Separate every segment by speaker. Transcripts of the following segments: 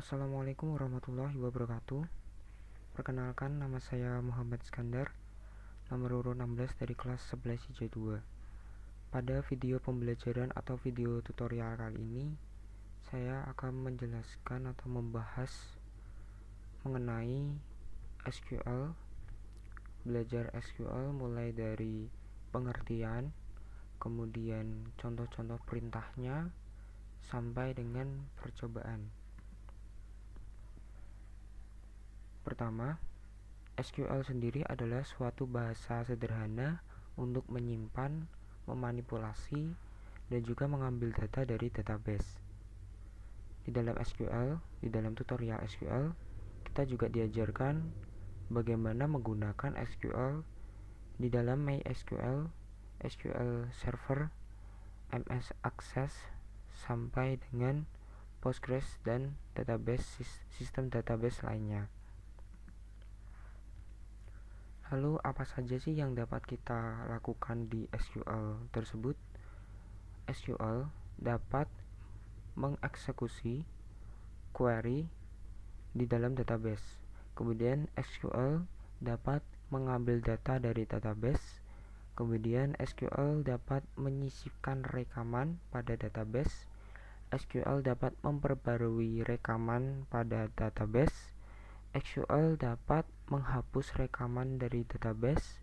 Speaker 1: Assalamualaikum warahmatullahi wabarakatuh. Perkenalkan, nama saya Muhammad Iskandar, nomor urut 16 dari kelas 11 IJ2. Pada video pembelajaran atau video tutorial kali ini, saya akan menjelaskan atau membahas mengenai SQL, belajar SQL mulai dari pengertian, kemudian contoh-contoh perintahnya, sampai dengan percobaan. Pertama, SQL sendiri adalah suatu bahasa sederhana untuk menyimpan, memanipulasi, dan juga mengambil data dari database. Di dalam tutorial SQL, kita juga diajarkan bagaimana menggunakan SQL di dalam MySQL, SQL Server, MS Access, sampai dengan Postgres dan sistem database lainnya. Lalu apa saja sih yang dapat kita lakukan di SQL tersebut? SQL dapat mengeksekusi query di dalam database. Kemudian SQL dapat mengambil data dari database. Kemudian SQL dapat menyisipkan rekaman pada database. SQL dapat memperbarui rekaman pada database. SQL dapat menghapus rekaman dari database.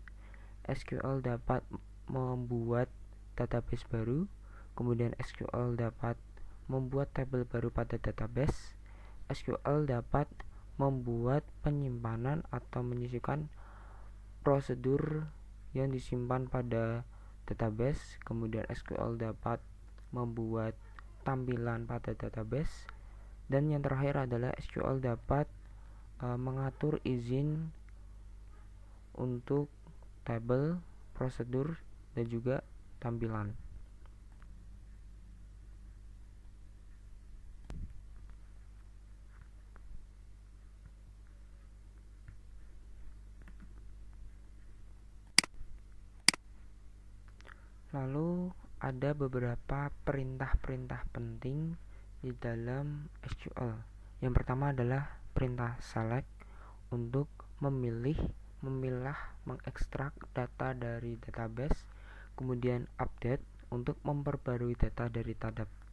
Speaker 1: SQL dapat membuat database baru. Kemudian SQL dapat membuat tabel baru pada database. SQL dapat membuat penyimpanan atau menyisipkan prosedur yang disimpan pada database. Kemudian SQL dapat membuat tampilan pada database. Dan yang terakhir adalah SQL dapat mengatur izin untuk tabel, prosedur, dan juga tampilan. Lalu ada beberapa perintah-perintah penting di dalam SQL. Yang pertama adalah perintah select untuk memilah, mengekstrak data dari database. Kemudian update untuk memperbarui data dari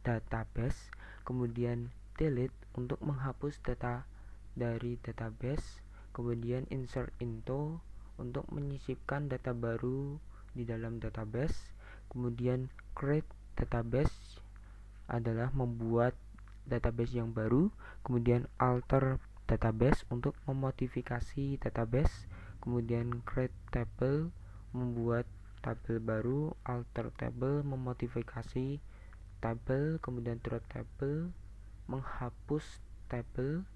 Speaker 1: database. Kemudian delete untuk menghapus data dari database. Kemudian insert into untuk menyisipkan data baru di dalam database. Kemudian create database adalah membuat database yang baru. Kemudian alter database untuk memodifikasi database. Kemudian create table membuat tabel baru. Alter table memodifikasi tabel. Kemudian drop table menghapus tabel.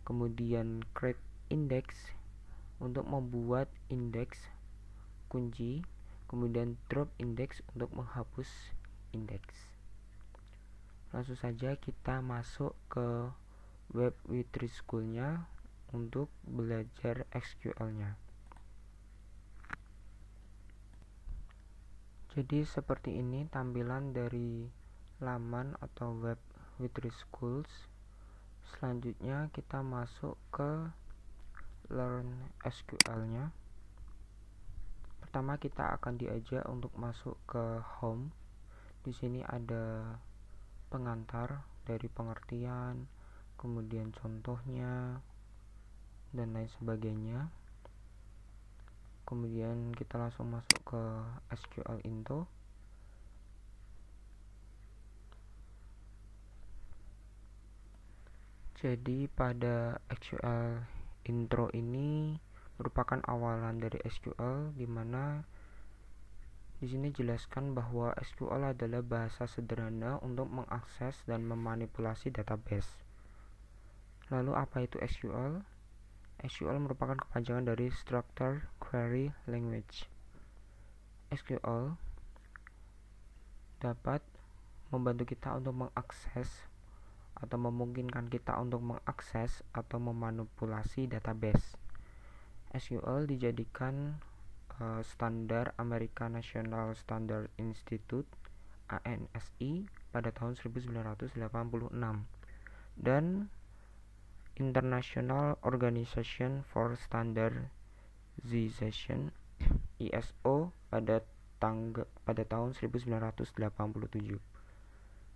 Speaker 1: Kemudian create index untuk membuat indeks kunci. Kemudian drop index untuk menghapus indeks. Langsung saja kita masuk ke web Witri School-nya untuk belajar SQL-nya. Jadi seperti ini tampilan dari laman atau web Witri Schools. Selanjutnya kita masuk ke Learn SQL-nya. Pertama kita akan diajak untuk masuk ke home. Di sini ada pengantar dari pengertian, kemudian contohnya, dan lain sebagainya. Kemudian kita langsung masuk ke SQL Into. Jadi pada SQL Intro ini merupakan awalan dari SQL, di mana di sini jelaskan bahwa SQL adalah bahasa sederhana untuk mengakses dan memanipulasi database. Lalu apa itu SQL? SQL merupakan kepanjangan dari Structured Query Language. SQL dapat membantu kita untuk mengakses atau memungkinkan kita untuk mengakses atau memanipulasi database. SQL dijadikan standar American National Standard Institute (ANSI) pada tahun 1986 dan International Organization for Standardization ISO pada tahun 1987.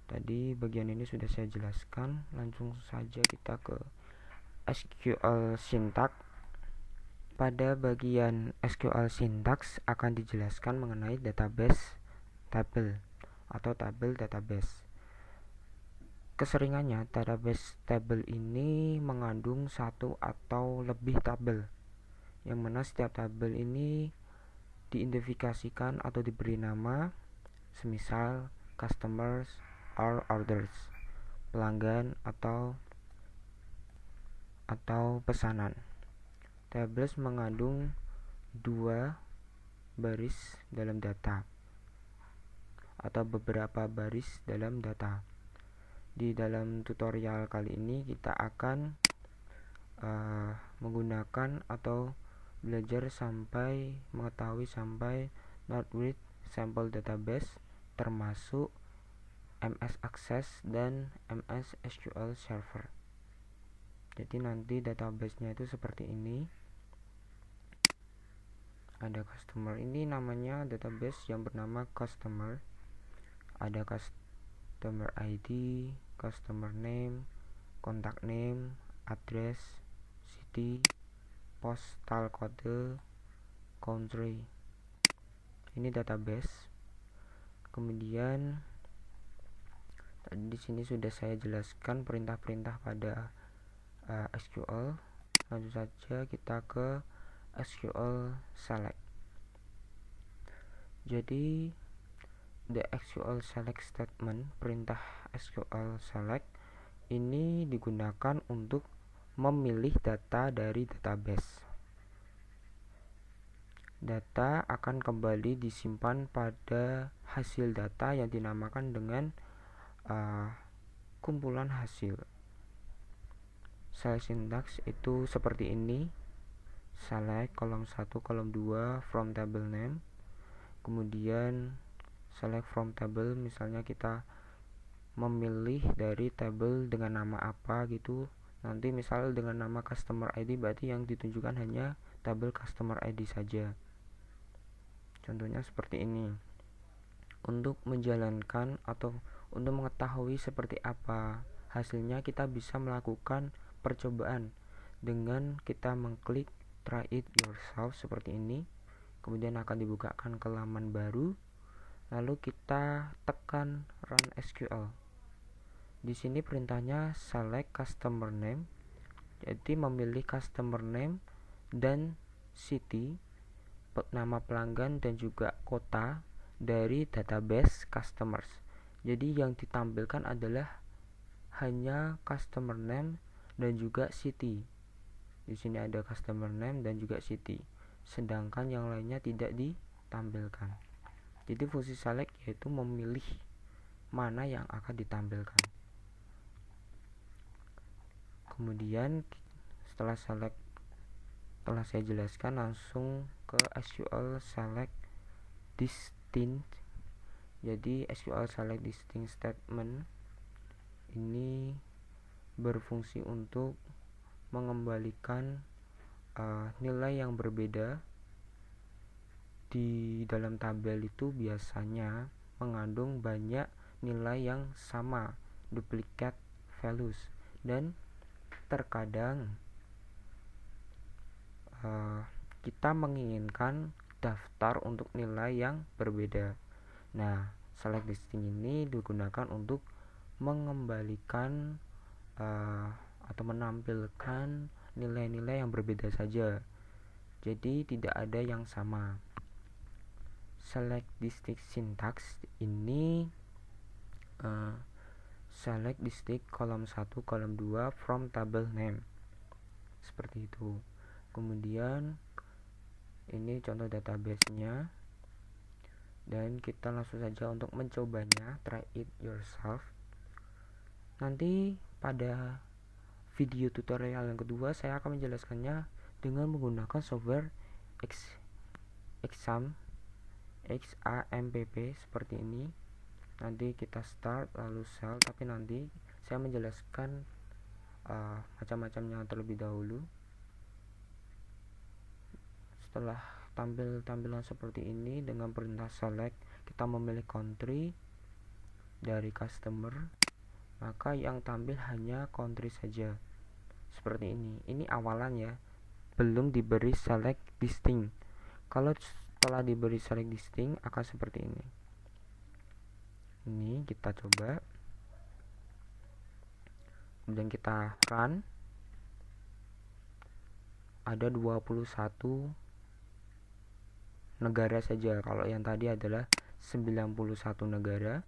Speaker 1: Tadi bagian ini sudah saya jelaskan, langsung saja kita ke SQL syntax. Pada bagian SQL syntax akan dijelaskan mengenai database table atau tabel database. Keseringannya database table ini mengandung satu atau lebih tabel, yang mana setiap tabel ini diidentifikasikan atau diberi nama, semisal customers or orders, pelanggan atau pesanan. Tables mengandung dua baris dalam data atau beberapa baris dalam data. Di dalam tutorial kali ini kita akan menggunakan atau belajar sampai mengetahui sampai not with sample database, termasuk MS Access dan MS SQL Server. Jadi nanti database-nya itu seperti ini. Ada customer, ini namanya database yang bernama customer. Ada customer ID, customer name, contact name, address, city, postal code, country. Ini database. Kemudian di sini sudah saya jelaskan perintah-perintah pada SQL. Langsung saja kita ke SQL select. Jadi the SQL select statement, perintah SQL select ini digunakan untuk memilih data dari database. Data akan kembali disimpan pada hasil data yang dinamakan dengan kumpulan hasil. Select syntax itu seperti ini. Select kolom 1, kolom 2 from table name. Kemudian select from table, misalnya kita memilih dari table dengan nama apa gitu. Nanti misal dengan nama customer ID, berarti yang ditunjukkan hanya tabel customer ID saja. Contohnya seperti ini. Untuk menjalankan atau untuk mengetahui seperti apa hasilnya, kita bisa melakukan percobaan dengan kita mengklik try it yourself seperti ini. Kemudian akan dibukakan ke halaman baru, lalu kita tekan run SQL. Di sini perintahnya select customer name, jadi memilih customer name dan city, nama pelanggan dan juga kota dari database customers. Jadi yang ditampilkan adalah hanya customer name dan juga city. Di sini ada customer name dan juga city, sedangkan yang lainnya tidak ditampilkan. Jadi fungsi select yaitu memilih mana yang akan ditampilkan. Kemudian setelah select telah saya jelaskan, langsung ke SQL select distinct. Jadi SQL select distinct statement ini berfungsi untuk mengembalikan nilai yang berbeda. Di dalam tabel itu biasanya mengandung banyak nilai yang sama, duplicate values, dan terkadang kita menginginkan daftar untuk nilai yang berbeda. Nah, select distinct ini digunakan untuk mengembalikan atau menampilkan nilai-nilai yang berbeda saja. Jadi tidak ada yang sama. Select distinct syntax ini select distinct kolom 1, kolom 2 from table name. Seperti itu. Kemudian ini contoh database-nya, dan kita langsung saja untuk mencobanya, try it yourself. Nanti pada video tutorial yang kedua saya akan menjelaskannya dengan menggunakan software XAMPP seperti ini. Nanti kita start lalu sell, tapi nanti saya menjelaskan macam-macamnya terlebih dahulu. Setelah tampilan seperti ini, dengan perintah select kita memilih country dari customer, maka yang tampil hanya country saja seperti ini. Ini awalan ya, belum diberi select distinct. Kalau setelah diberi select distinct akan seperti ini. Ini kita coba, kemudian kita run. Ada 21 negara saja, kalau yang tadi adalah 91 negara.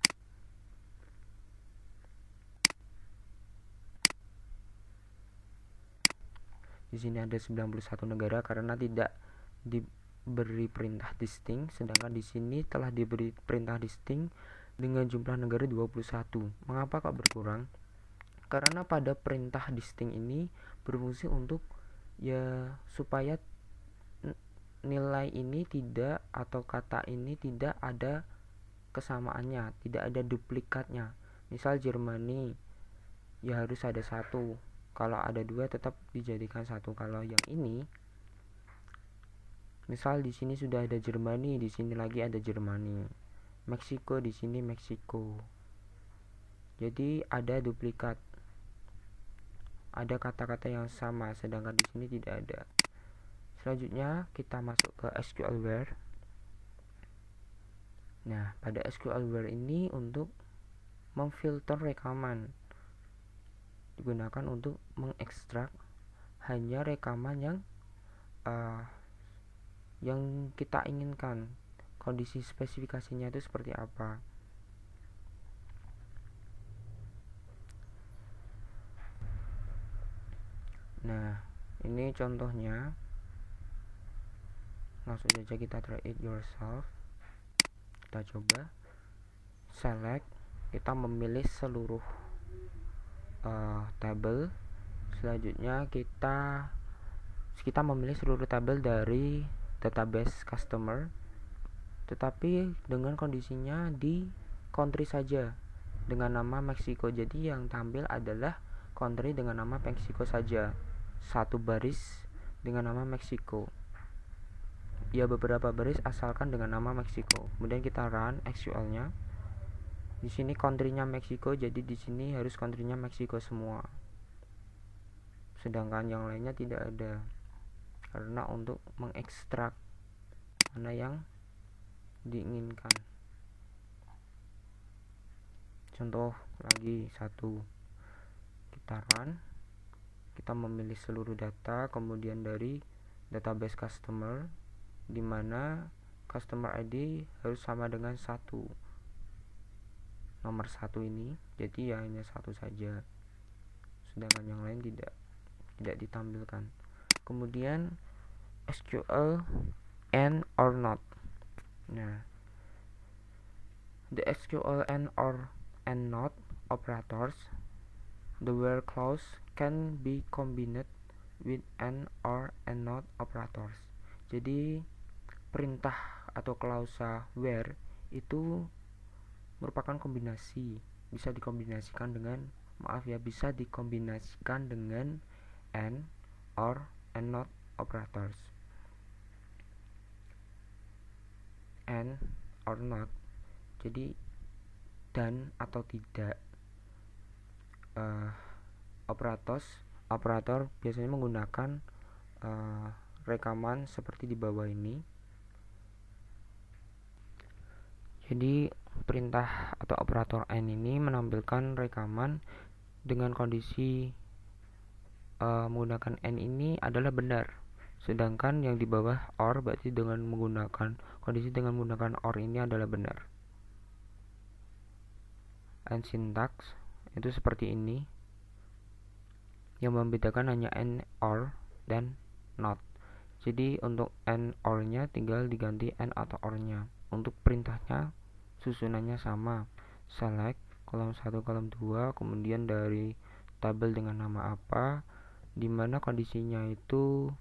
Speaker 1: Di sini ada 91 negara karena tidak diberi perintah distinct, sedangkan di sini telah diberi perintah distinct dengan jumlah negara 21. Mengapa kok berkurang? Karena pada perintah distinct ini berfungsi untuk ya supaya nilai ini tidak, atau kata ini tidak ada kesamaannya, tidak ada duplikatnya. Misal Germany ya harus ada satu, kalau ada dua tetap dijadikan satu. Kalau yang ini misal di sini sudah ada Germany, di sini lagi ada Germany, Meksiko di sini Meksiko, jadi ada duplikat, ada kata-kata yang sama sedangkan di sini tidak ada. Selanjutnya kita masuk ke SQL Where. Nah, pada SQL Where ini untuk memfilter rekaman, digunakan untuk mengekstrak hanya rekaman yang kita inginkan, kondisi spesifikasinya itu seperti apa. Nah, ini contohnya. Langsung saja kita try it yourself. Kita coba select, kita memilih seluruh tabel. Selanjutnya kita memilih seluruh tabel dari database customer, tetapi dengan kondisinya di country saja dengan nama Meksiko. Jadi yang tampil adalah country dengan nama Meksiko saja, satu baris dengan nama Meksiko. Ya, beberapa baris asalkan dengan nama Meksiko. Kemudian kita run SQL-nya. Di sini country-nya Meksiko, jadi di sini harus country-nya Meksiko semua. Sedangkan yang lainnya tidak ada. Karena untuk mengekstrak mana yang diinginkan. Contoh lagi satu. Kita run. Kita memilih seluruh data, kemudian dari database customer, di mana customer ID harus sama dengan satu, nomor satu ini, jadi ya hanya satu saja, sedangkan yang lain tidak ditampilkan. Kemudian SQL and or not. Nah, the SQL and or and not operators, the where clause can be combined with and or and not operators. Jadi perintah atau klausa where itu merupakan kombinasi, bisa dikombinasikan dengan and or and not operators. And or not, jadi dan atau tidak. Operator biasanya menggunakan rekaman seperti di bawah ini. Jadi perintah atau operator and ini menampilkan rekaman dengan kondisi menggunakan and ini adalah benar, sedangkan yang di bawah or berarti dengan menggunakan or ini adalah benar. And syntax itu seperti ini, yang membedakan hanya and, or, dan not. Jadi untuk and, or nya tinggal diganti and atau or nya. Untuk perintahnya susunannya sama, select kolom 1 kolom 2, kemudian dari tabel dengan nama apa, dimana kondisinya itu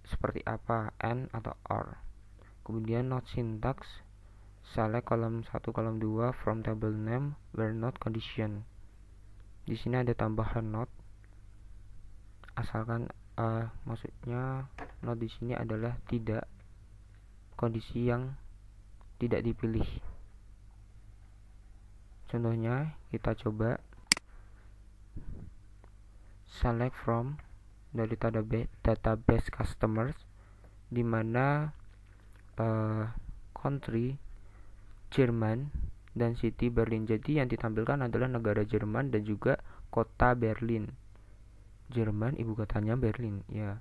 Speaker 1: seperti apa, and atau or. Kemudian not syntax, select kolom 1 kolom 2 from table name where not condition. Di sini ada tambahan not, asalkan maksudnya not di sini adalah tidak kondisi yang tidak dipilih. Contohnya kita coba select from dari database customers, di mana country Jerman dan city Berlin. Jadi yang ditampilkan adalah negara Jerman dan juga kota Berlin. Jerman ibu kotanya Berlin ya.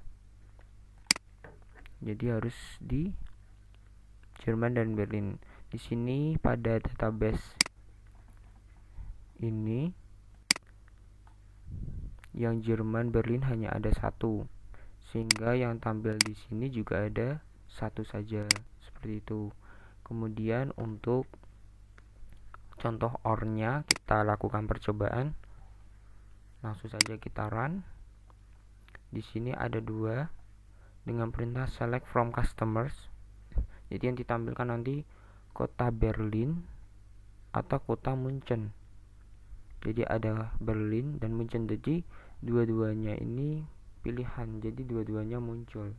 Speaker 1: Jadi harus di Jerman dan Berlin. Di sini pada database ini yang Jerman Berlin hanya ada satu, sehingga yang tampil di sini juga ada satu saja, seperti itu. Kemudian untuk contoh OR-nya kita lakukan percobaan. Langsung saja kita run. Di sini ada dua dengan perintah select from customers. Jadi yang ditampilkan nanti kota Berlin atau kota Munchen. Jadi ada Berlin dan Munchen. Jadi dua-duanya ini pilihan. Jadi dua-duanya muncul.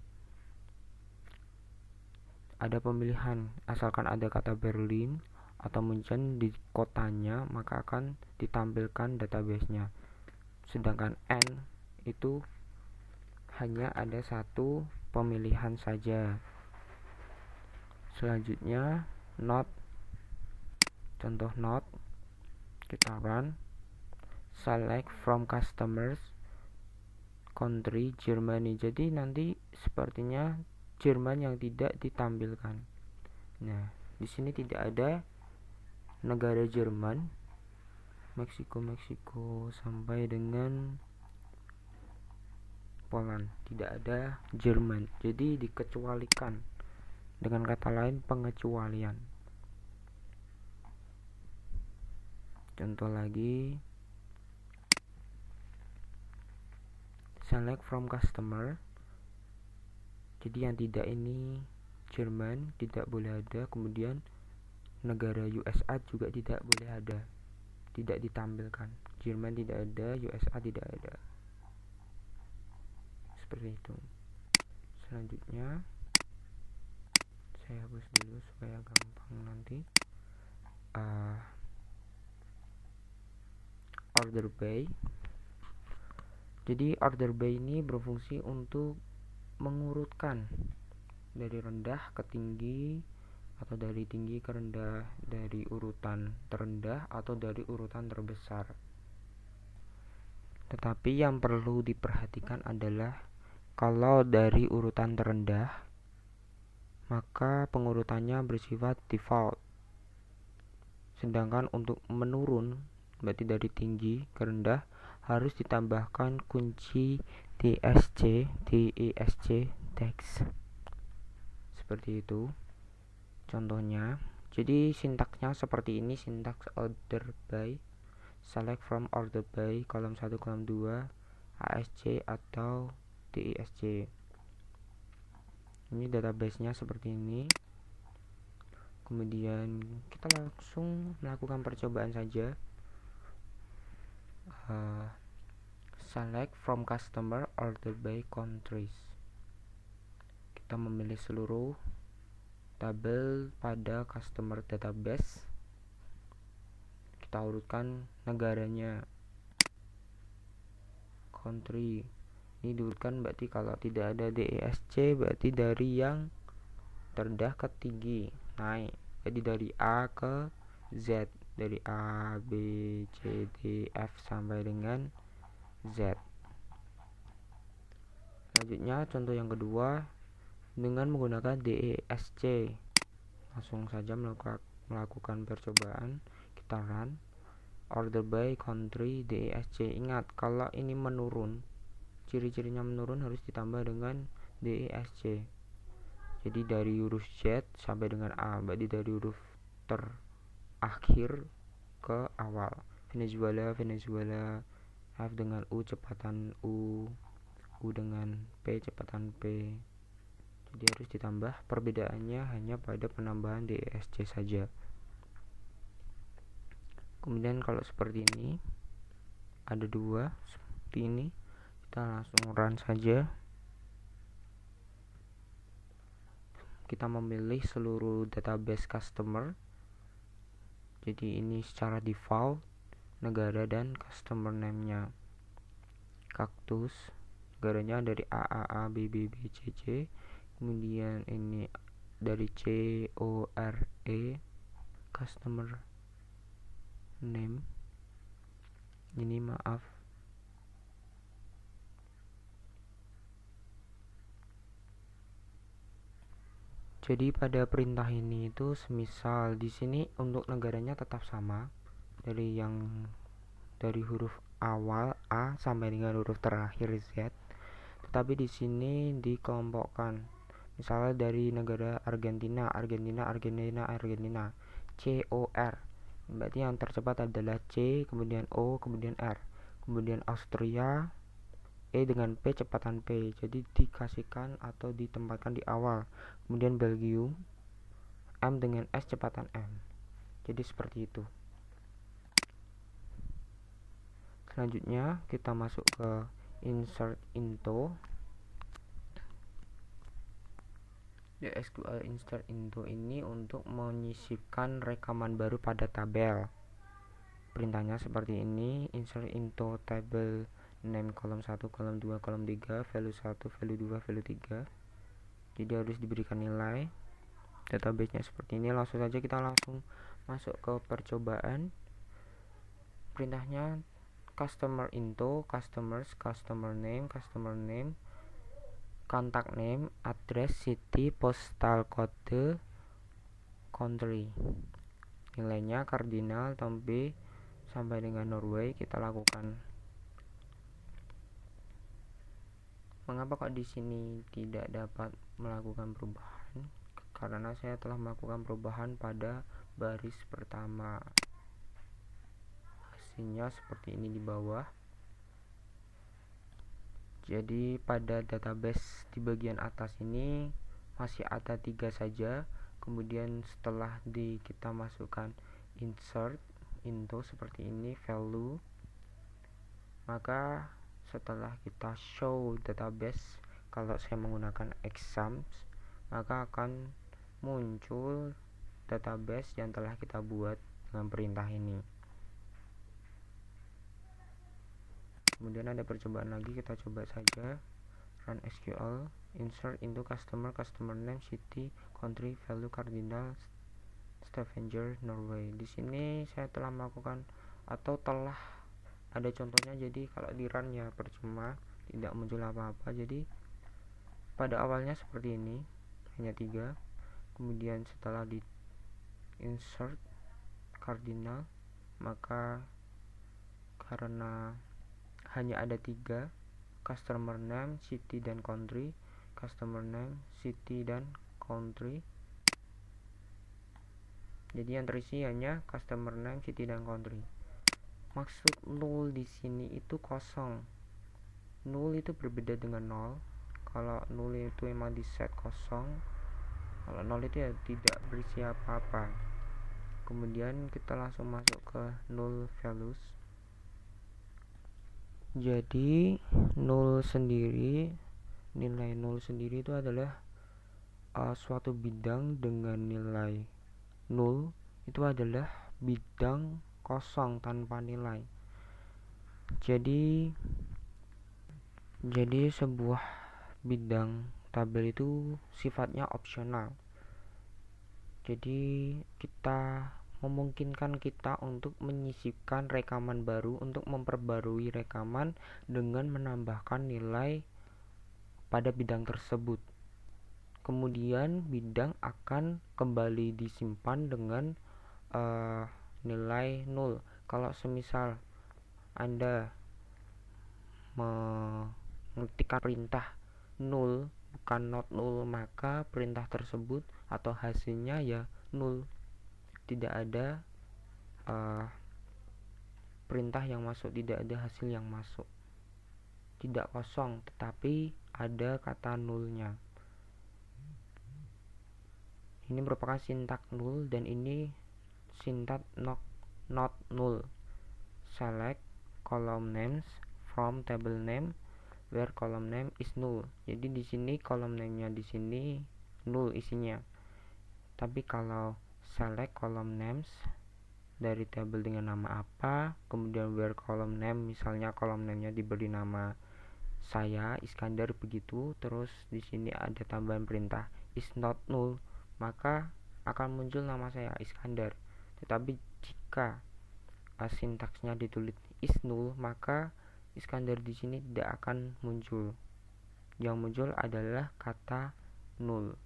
Speaker 1: Ada pemilihan, asalkan ada kata Berlin atau Munchen di kotanya, maka akan ditampilkan database-nya. Sedangkan N itu hanya ada satu pemilihan saja. Selanjutnya not, contoh not, kita run. Select from customers country Germany. Jadi nanti sepertinya Jerman yang tidak ditampilkan. Nah, di sini tidak ada negara Jerman, Meksiko sampai dengan Poland. Tidak ada Jerman. Jadi dikecualikan. Dengan kata lain, pengecualian. Contoh lagi, select from customer. Jadi yang tidak ini Jerman tidak boleh ada, kemudian negara USA juga tidak boleh ada, tidak ditampilkan. Jerman tidak ada, USA tidak ada, seperti itu. Selanjutnya saya hapus dulu supaya gampang nanti. Order by. Jadi order by ini berfungsi untuk mengurutkan dari rendah ke tinggi atau dari tinggi ke rendah, dari urutan terendah atau dari urutan terbesar. Tetapi yang perlu diperhatikan adalah kalau dari urutan terendah, maka pengurutannya bersifat default. Sedangkan untuk menurun, berarti dari tinggi ke rendah, harus ditambahkan kunci DESC text. Seperti itu contohnya. Jadi sintaksnya seperti ini, sintaks order by, select from order by, kolom 1, kolom 2, ASC atau DESC. Ini database-nya seperti ini. Kemudian kita langsung melakukan percobaan saja. Select from customer order by countries. Kita memilih seluruh tabel pada customer database. Kita urutkan negaranya, country. Ini diurutkan berarti kalau tidak ada DESC berarti dari yang terendah ke tinggi naik. Jadi dari A ke Z, dari A, B, C, D, F sampai dengan Z. Selanjutnya contoh yang kedua dengan menggunakan DESC. Langsung saja melakukan percobaan. Kita run. Order by country DESC. Ingat kalau ini menurun, ciri-cirinya menurun harus ditambah dengan DESC. Jadi dari huruf Z sampai dengan A, berarti dari huruf terakhir ke awal. Venezuela, F dengan U cepatan U dengan P cepatan P. Jadi harus ditambah, perbedaannya hanya pada penambahan DESC saja. Kemudian kalau seperti ini, ada dua seperti ini, Kita langsung run saja. Kita memilih seluruh database customer. Jadi ini secara default negara dan customer name-nya. Kaktus, negaranya dari AAA BBBCC, kemudian ini dari CORE, customer name ini maaf. Jadi pada perintah ini itu semisal di sini untuk negaranya tetap sama dari huruf awal A sampai dengan huruf terakhir Z, tetapi di sini dikelompokkan. Misalnya dari negara Argentina, COR. Berarti yang tercepat adalah C, kemudian O, kemudian R. Kemudian Austria, E dengan P, cepatan P, jadi dikasihkan atau ditempatkan di awal. Kemudian Belgium, M dengan S, cepatan M. Jadi seperti itu. Selanjutnya kita masuk ke insert into. Di SQL insert into ini untuk menyisipkan rekaman baru pada tabel. Perintahnya seperti ini: insert into table name kolom 1, kolom 2, kolom 3, value 1, value 2, value 3. Jadi harus diberikan nilai. Database-nya seperti ini. Langsung saja kita langsung masuk ke percobaan. Perintahnya customer into customers, customer name, contact name, address, city, postal code, country. Nilainya kardinal, Tombe sampai dengan Norway. Kita lakukan. Mengapa kok di sini tidak dapat melakukan perubahan? Karena saya telah melakukan perubahan pada baris pertama. Hasilnya seperti ini di bawah. Jadi pada database di bagian atas ini masih ada 3 saja. Kemudian setelah kita masukkan insert into seperti ini, value, maka setelah kita show database, kalau saya menggunakan exams, maka akan muncul database yang telah kita buat dengan perintah ini. Kemudian ada percobaan lagi, kita coba saja run SQL insert into customer name, city, country, value, cardinal, Stavanger, Norway. Di sini saya telah melakukan atau telah ada contohnya. Jadi kalau di run ya percuma, tidak muncul apa-apa. Jadi pada awalnya seperti ini, hanya 3. Kemudian setelah di insert cardinal, maka karena hanya ada 3, customer name, city, dan country, customer name, city, dan country. Jadi yang terisi hanya customer name, city, dan country. Maksud null di sini itu kosong. Null itu berbeda dengan 0. Kalau null itu memang di set kosong, kalau 0 itu ya tidak berisi apa-apa. Kemudian kita langsung masuk ke null values. Jadi null sendiri, nilai null sendiri itu adalah suatu bidang dengan nilai null itu adalah bidang kosong tanpa nilai. Jadi sebuah bidang tabel itu sifatnya opsional. Jadi kita memungkinkan kita untuk menyisipkan rekaman baru, untuk memperbarui rekaman dengan menambahkan nilai pada bidang tersebut. Kemudian bidang akan kembali disimpan dengan nilai 0. Kalau semisal Anda mengetikkan perintah 0 bukan not 0, maka perintah tersebut atau hasilnya ya 0. Tidak ada perintah yang masuk, tidak ada hasil yang masuk. Tidak kosong, tetapi ada kata nullnya. Ini merupakan sintak null dan ini sintak not null. Select column names from table name, where column name is null. Jadi di sini column name-nya di sini null isinya. Tapi kalau select column names dari tabel dengan nama apa, kemudian where column name, misalnya column name-nya diberi nama saya Iskandar begitu, terus di sini ada tambahan perintah is not null, maka akan muncul nama saya Iskandar. Tetapi jika sintaksnya ditulis is null, maka Iskandar di sini tidak akan muncul. Yang muncul adalah kata null.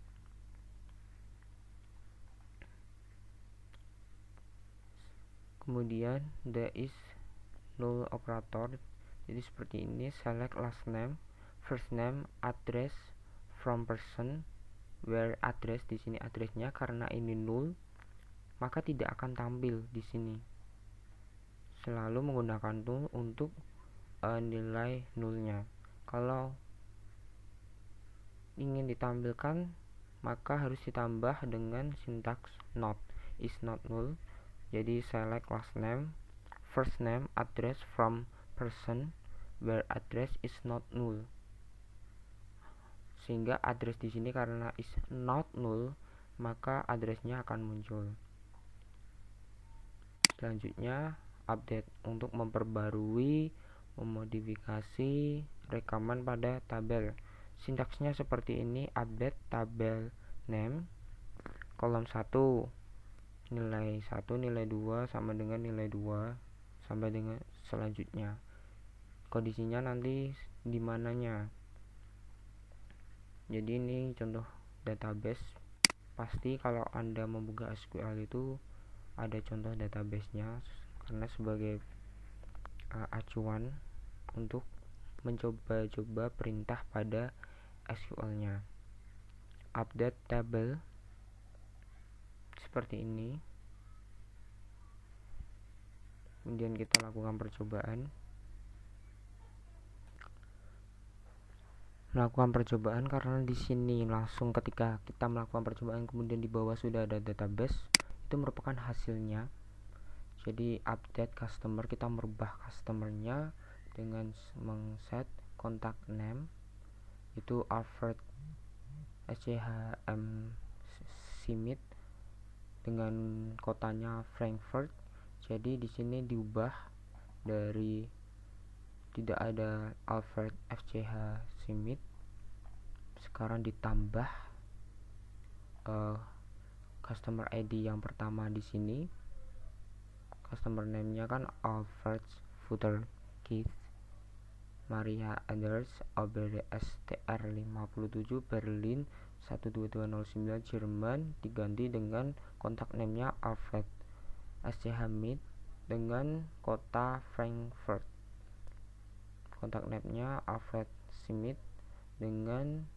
Speaker 1: Kemudian the is null operator. Jadi seperti ini, select last name, first name, address from person, where address di sini addressnya karena ini null, maka tidak akan tampil di sini. Selalu menggunakan null untuk nilai nullnya. Kalau ingin ditampilkan, maka harus ditambah dengan sintaks not, is not null. Jadi select last name, first name, address from person, where address is not null. Sehingga address di sini karena is not null, maka addressnya akan muncul. Selanjutnya update untuk memperbarui, memodifikasi rekaman pada tabel. Sintaksnya seperti ini, update tabel name kolom 1 nilai 1 nilai 2 sama dengan nilai 2 sampai dengan selanjutnya. Kondisinya nanti di mananya. Jadi ini contoh database. Pasti kalau Anda membuka SQL itu ada contoh database-nya, karena sebagai acuan untuk mencoba-coba perintah pada SQL-nya. Update table seperti ini. Kemudian kita lakukan percobaan. Melakukan percobaan karena di sini langsung ketika kita melakukan percobaan kemudian di bawah sudah ada database, itu merupakan hasilnya. Jadi update customer, kita merubah customernya dengan mengset kontak name itu Alfred SCHM Simit dengan kotanya Frankfurt. Jadi di sini diubah dari tidak ada Alfred FCH Simit, sekarang ditambah customer ID yang pertama di sini. Customer name-nya kan Alfred Futter Keith Maria Anders Aubrey STR 57 Berlin 12209 Jerman, diganti dengan kontak name-nya Alfred SC Hamid dengan kota Frankfurt. Kontak name-nya Alfred Smith dengan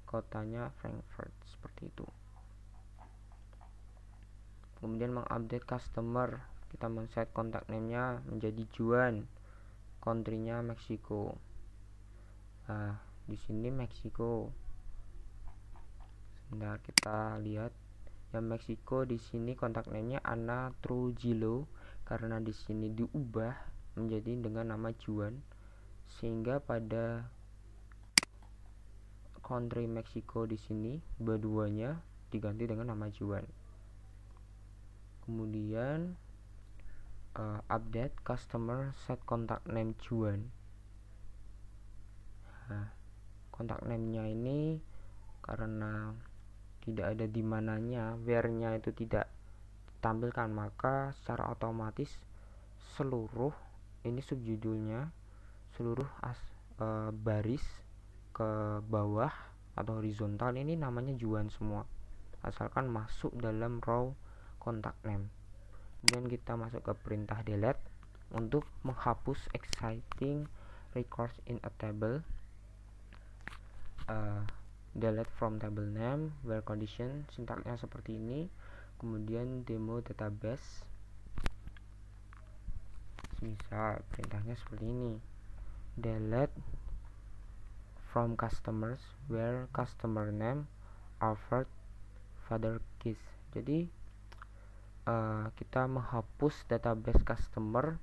Speaker 1: kotanya Frankfurt, seperti itu. Kemudian mengupdate customer, kita men-set kontak name-nya menjadi Juan, country-nya Meksiko. Nah, di sini Meksiko. Sebentar kita lihat. Yang Meksiko di sini kontak name-nya Ana Trujillo karena di sini diubah menjadi dengan nama Juan, sehingga pada country Meksiko di sini dua-duanya diganti dengan nama Juan. Kemudian update customer set kontak name Juan. Nah, kontak name-nya ini karena tidak ada di mananya, where-nya itu tidak ditampilkan, maka secara otomatis seluruh ini subjudulnya, seluruh baris ke bawah atau horizontal ini namanya Juan semua, asalkan masuk dalam row kontak name. Kemudian kita masuk ke perintah delete untuk menghapus existing records in a table. Delete from table name where condition, sintaknya seperti ini. Kemudian demo database, misal perintahnya seperti ini, delete from customers where customer name Alfred Father Keith. Jadi kita menghapus database customer,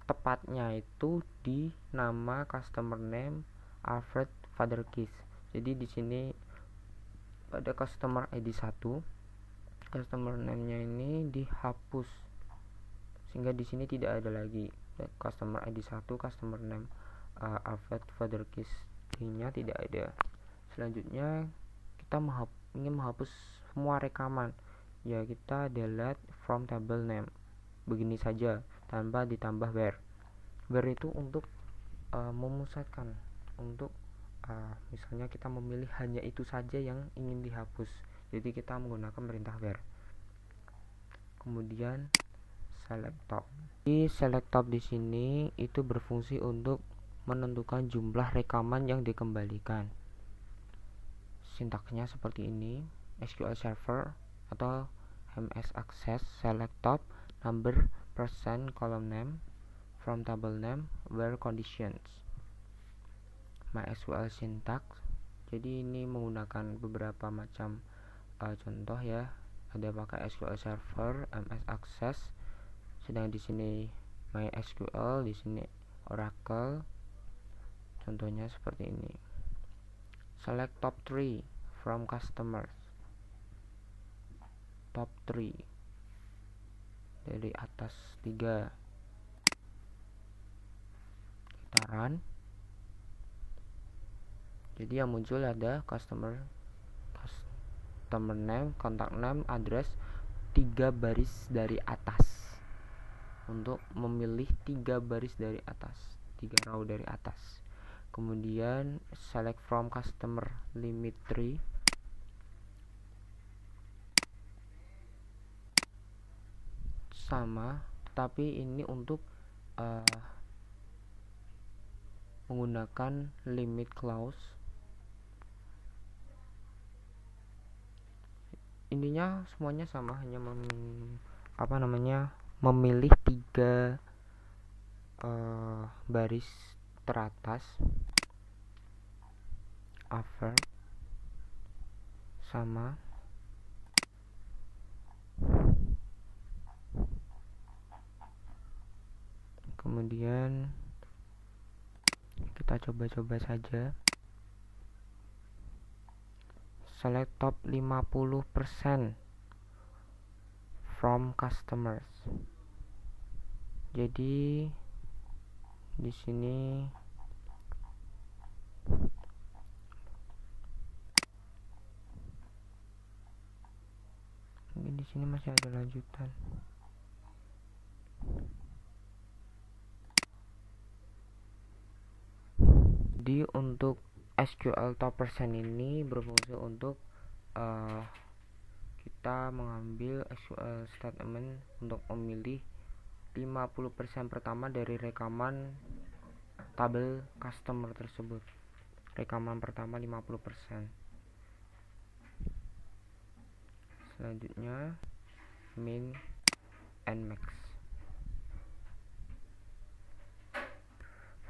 Speaker 1: tepatnya itu di nama customer name Alfred Father Keys. Jadi di sini pada customer ID 1, customer name-nya ini dihapus sehingga di sini tidak ada lagi customer ID 1, customer name Alfred Father Keys nya tidak ada. Selanjutnya kita ingin menghapus semua rekaman, ya kita delete from table name begini saja tanpa ditambah where itu untuk memusatkan, untuk misalnya kita memilih hanya itu saja yang ingin dihapus, jadi kita menggunakan perintah where. Kemudian select top. Di select top di sini itu berfungsi untuk menentukan jumlah rekaman yang dikembalikan. Sintaksnya seperti ini: SQL Server atau MS Access select top number percent column name from table name where conditions. MySQL syntax. Jadi ini menggunakan beberapa macam contoh ya. Ada pakai SQL Server, MS Access. Sedang di sini MySQL, di sini Oracle. Contohnya seperti ini. Select top 3 from customers. Top 3 dari atas 3. Kita run. Jadi yang muncul ada customer name, contact name, address, 3 baris dari atas. Untuk memilih 3 baris dari atas, 3 row dari atas. Kemudian select from customer limit 3. Sama, tetapi ini untuk menggunakan limit clause. Intinya semuanya sama, hanya memilih 3 baris teratas. After sama, kemudian kita coba-coba saja. Select top 50% from customers. Jadi di sini mungkin di sini masih ada lanjutan. Jadi untuk SQL top percent ini berfungsi untuk kita mengambil SQL statement untuk memilih 50% pertama dari rekaman tabel customer tersebut. Rekaman pertama 50%. Selanjutnya min and max.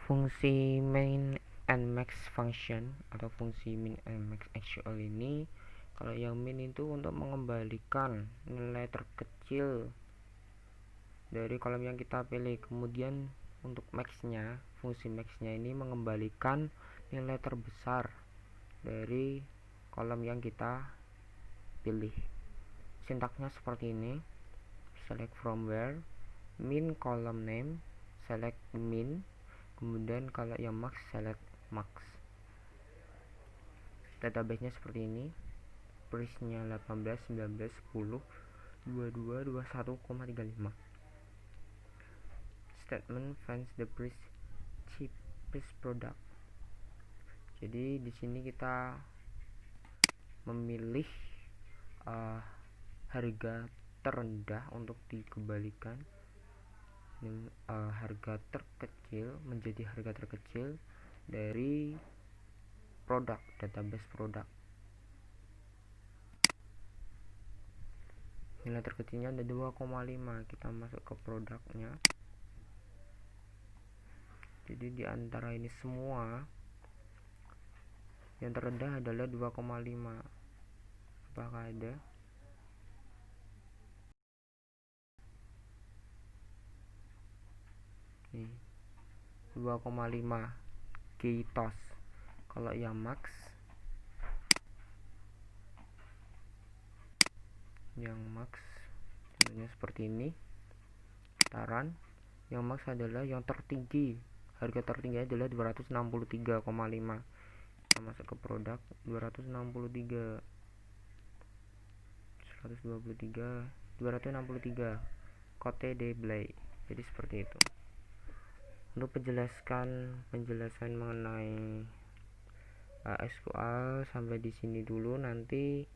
Speaker 1: Fungsi min and max function atau fungsi min and max SQL ini, kalau yang min itu untuk mengembalikan nilai terkecil dari kolom yang kita pilih. Kemudian untuk max-nya, fungsi max-nya ini mengembalikan nilai terbesar dari kolom yang kita pilih. Sintaksnya seperti ini: select from where, min column name, select min, kemudian kalau yang max select max. Database-nya seperti ini: prisnya 18, 19, 10, 22, 21,35. Statement finds the cheapest product. Jadi di sini kita memilih harga terendah untuk dikembalikan. Harga terkecil menjadi harga terkecil dari produk, database produk. Nilai terkecilnya ada 2,5. Kita masuk ke produknya. Jadi di antara ini semua yang terendah adalah 2,5. Apakah ada? Nih, 2,5 Kitos. Kalau yang max contohnya seperti ini, saran yang max adalah yang tertinggi, harga tertinggi adalah 263,5. Kita masuk ke produk 263 Cote de Blay. Jadi seperti itu. Untuk penjelasan mengenai SQL sampai di sini dulu. Nanti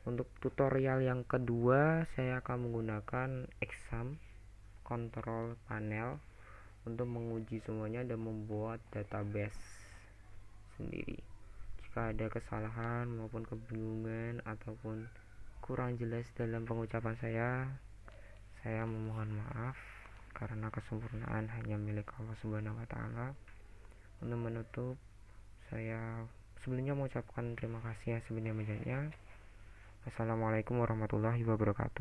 Speaker 1: untuk tutorial yang kedua saya akan menggunakan exam control panel untuk menguji semuanya dan membuat database sendiri. Jika ada kesalahan maupun kebingungan ataupun kurang jelas dalam pengucapan saya memohon maaf, karena kesempurnaan hanya milik Allah Subhanahu wa taala. Untuk menutup, saya sebelumnya mengucapkan terima kasih yang sebenarnya. Assalamualaikum warahmatullahi wabarakatuh.